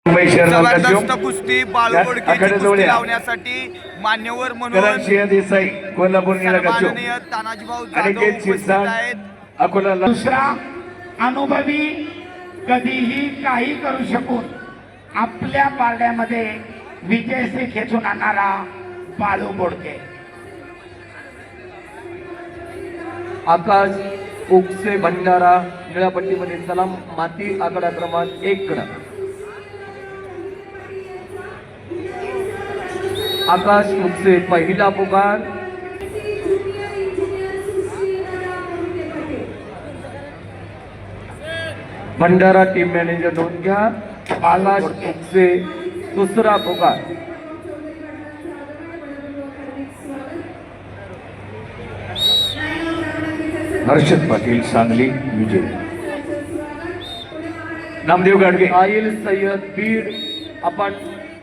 जबरदस्त कुस्ती बाळगोडकीची कुस्ती लावण्यासाठी मान्यवर म्हणून देसाई कोल्हापूर माननीय तानाजीभाऊ जाधव उपस्थित आहेत. दुसरा अनुभवी कधीही काही करू शकून आपल्या पारड्यामध्ये विजयश्री खेचून आणणारा बाळू बोडके. आकाश उकसे भंडारा निळापट्टीमध्ये सलाम माती आकडा क्रमांक 1 कडा. आकाश उकसे पहिला पुकार. भंडारा टीम मॅनेजर नोंद घ्या. आकाश उकसे दुसरा पुकार. हर्षद पाटील सांगली विजय. नामदेव गाडगे आईल सय्यद बीड आपण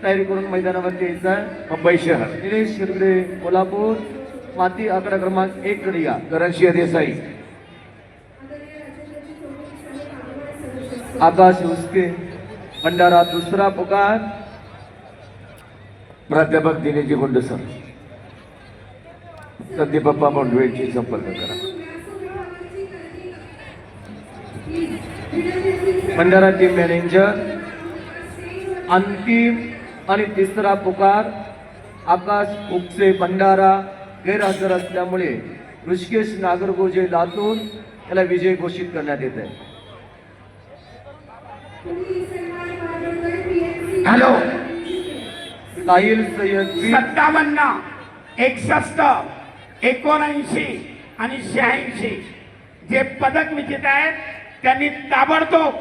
तयारी करून मैदानावरती यायचा. मुंबई शहर दिनेश शिरगडे कोल्हापूर माती आकडा क्रमांक 1 कडे या. करणसिंह देसाई आकाश उसके भंडारा दुसरा पुकार. प्राध्यापक दिनेशजी गुंडसर संदीप बाप्पा मोंडवेची संपर्क करा. भंडारा टीम मॅनेजर अंतिम आणि तिसरा पुकार. आकाश उपसे भंडारा गैरहजर असल्यामुळे ऋषिकेश नागरगोजे लातूर याला विजय घोषित करण्यात येत आहे. हॅलो साहिल सय्यद 57, 61, 79 आणि 86 जे पदक विजेते आहेत त्यांनी ताबडतोब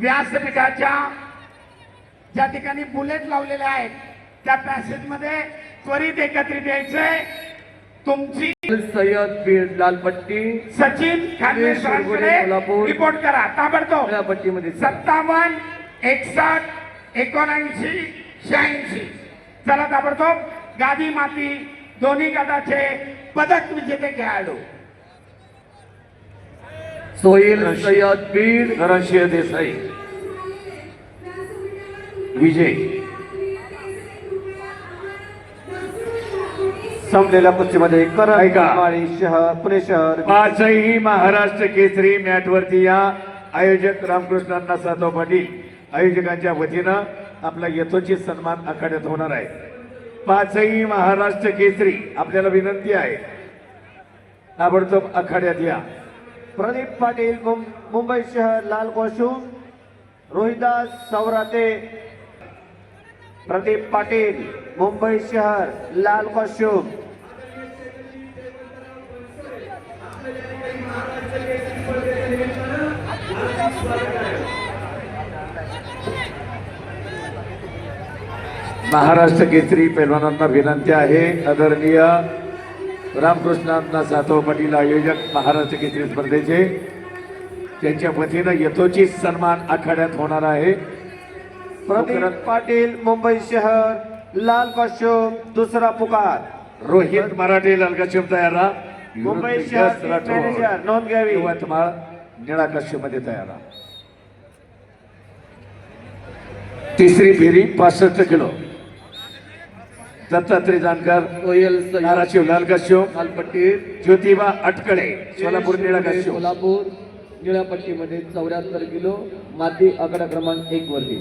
व्यासपीठाच्या ज्या ठिकाणी बुलेट लावलेले आहेत त्या पॅसेज मध्ये त्वरित एकत्रित यायचंय. तुमची सय्यद बीड लालपट्टी सचिन खानवेकरांकडे रिपोर्ट करा ताबडतोब. पट्टीमध्ये 57, 61, 79, 86 चला ताबडतोब. गादी माती दोन्ही गटाचे पदक विजेते खेळाडू. सोहेल सय्यद बीड करणसिंह देसाई विजय. संपलेल्या कुस्तीमध्ये शहर पुणे शहर पाचही महाराष्ट्र केसरी मॅट वरती या. आयोजक रामकृष्णांना साधव पाटील आयोजकांच्या वतीनं आपला यथोचित सन्मान आखाड्यात होणार आहे. पाचही महाराष्ट्र केसरी आपल्याला विनंती आहे ताबडतोब आखाड्यात या. प्रदीप पाटील मुंबई शहर लाल कॉस्ट्यूम. रोहिदास सौराते प्रदीप पाटील मुंबई शहर लाल कॉस्ट्यूम. महाराष्ट्र केसरी पैलवानांना विनंती आहे. आदरणीय रामकृष्णांना साधव पाटील आयोजक महाराष्ट्र केसरी स्पर्धेचे त्यांच्या वतीनं यथोचित सन्मान आखाड्यात होणार आहे. प्रदीप पाटील मुंबई शहर लाल कॉस्ट्यूम दुसरा पुकार. रोहित मराठे लाल कश्यप तयारा. मुंबई शहर मॅनेजर नोंद घ्यावी. यवतमाळ निळा कश्यप मध्ये तयारा. तिसरी फेरी 65 किलो. दत्तात्रय जानकर धाराशिव लाल कश्यप. लालपट्टी ज्योतिबा अटकळे सोलापूर निळा कश्यप. कोल्हापूर निळ्या पट्टीमध्ये 74 किलो माती आकडा क्रमांक 1 वरती.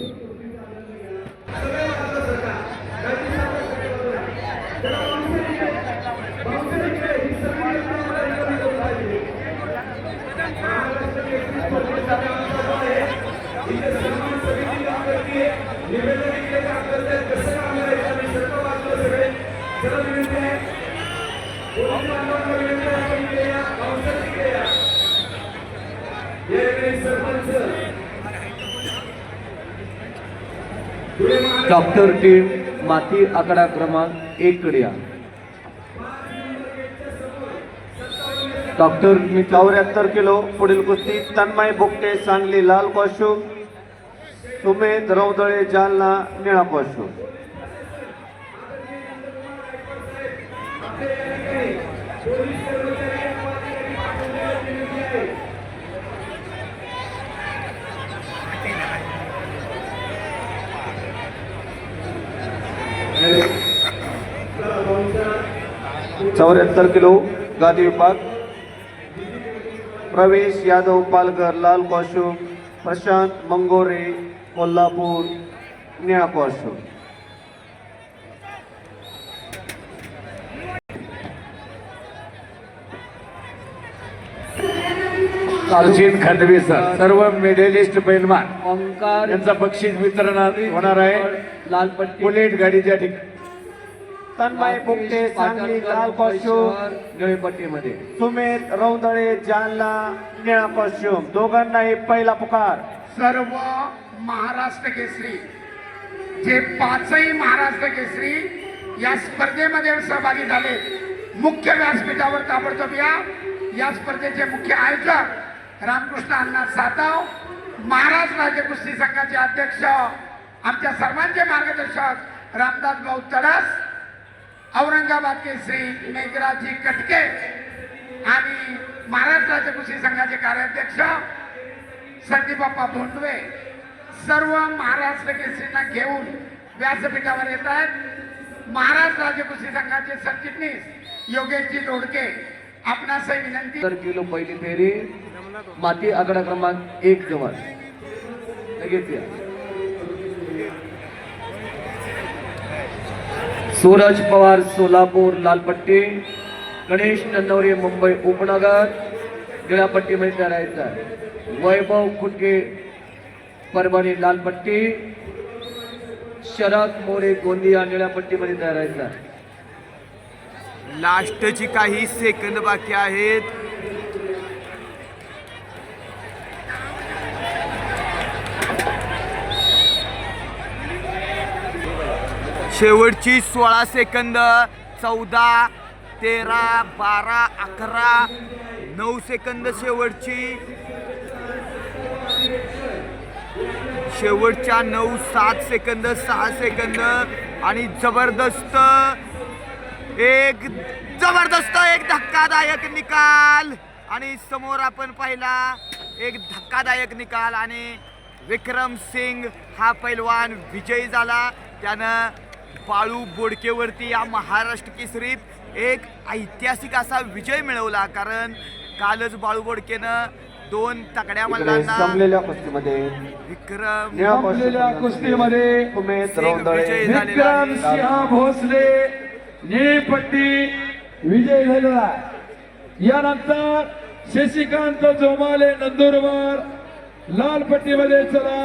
डॉक्टर टीम माती आकडा क्रमांक 1 कडे या. डॉक्टर 74 किलो पुढील कुस्ती. तन्मय बुकटे सांगली लाल कॉस्ट्यूम. सुमेध रौदळे जालना निळा कॉस्ट्यूम. 74 किलो गादी विभाग प्रवेश यादव पालघर लाल कॉस्ट्यूम, प्रशांत मंगोरे कोल्हापूर निळा कॉस्ट्यूम. सचिन खंडवी सर सर्व मेडलिस्ट पैलवान ओंकार यांचा बक्षीस वितरण होणार आहे. लाल पट्टी बुलेट गाडीच्या ठिकाणी तन्मय बुकटे सांगली लाल कॉस्ट्यूम, निळे पट्टीमध्ये सुमित रौंदळे जालना निळा कॉस्ट्यूम. दोघांनाही पहिला पुकार. सर्व महाराष्ट्र केसरी जे पाचही महाराष्ट्र केसरी या स्पर्धेमध्ये सहभागी झाले मुख्य व्यासपीठावर ताबडतोब या स्पर्धेचे मुख्य आयोजक रामकृष्ण अण्णा सातव, महाराष्ट्र राज्य कुस्ती संघाचे अध्यक्ष आमच्या सर्वांचे मार्गदर्शक रामदास भाऊ तडस, औरंगाबाद केसरी मेघराजी कटके आणि महाराष्ट्र राज्य कुस्ती संघाचे कार्याध्यक्ष संदीप बाप्पा भोंडवे सर्व महाराष्ट्र केसरींना घेऊन व्यासपीठावर येत आहेत. महाराष्ट्र राज्य कुस्ती संघाचे सरचिटणीस योगेशजी लोडके आपणासही विनंती. 70 किलो पहिली फेरी माती आकडा क्रमांक 1 जवळ लगेच या. सूरज पवार सोलापूर लाल पट्टी, गणेश नन्नवरे मुंबई उपनगर निळ्या पट्टीमध्ये तयार आहे. वैभव खुटके परभणी लाल पट्टी, शरद मोरे गोंदिया निळ्या पट्टीमध्ये तयार आहे. लास्टची काही सेकंद बाकी आहेत. शेवटची 16 सेकंद. 14, 13, 12, 11, 9 सेकंद शेवटच्या 9, 7 सेकंद, 6 सेकंद आणि जबरदस्त एक धक्कादायक निकाल. आणि समोर आपण पाहिला एक धक्कादायक निकाल आणि विक्रम सिंग हा पैलवान विजयी झाला. त्यानं बाळू बोडकेवरती या महाराष्ट्र केसरीत एक ऐतिहासिक असा विजय मिळवला. कारण कालच बाळू बोडकेनं 2 तगड्या मल्लांना संपलेल्या कुस्तीमध्ये विक्रम संपलेल्या कुस्तीमध्ये उमेश सिंग विजयी झालेला विक्रम आहे. सिंह भोसले निळी पट्टी विजय झालेला. यानंतर शशिकांत जोमाले नंदुरबार लाल पट्टीमध्ये चला